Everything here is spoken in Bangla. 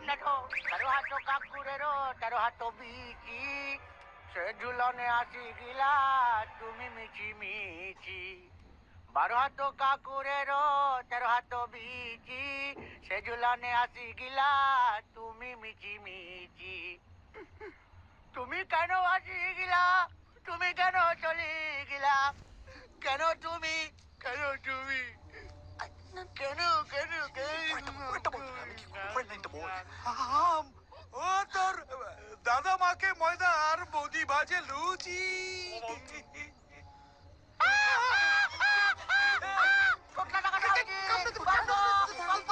দেখো 13 হাত কাকুরেরও 13 হাত বিচি সে ঝুলনে আসিগিলা তুমি মিছি মিছি 12 হাত কাকুরেরও 13 হাত বিচি সে ঝুলনে আসিগিলা তুমি মিছি মিছি তুমি কেন আসিগিলা তুমি কেন চলে গেলা কেন তুমি কেন তুমি কেন কেন ও তোর দাদা মাকে ময়দা আর বৌদি ভাজে লুচি। কোটলা টাকা দাও জি গল্প গল্প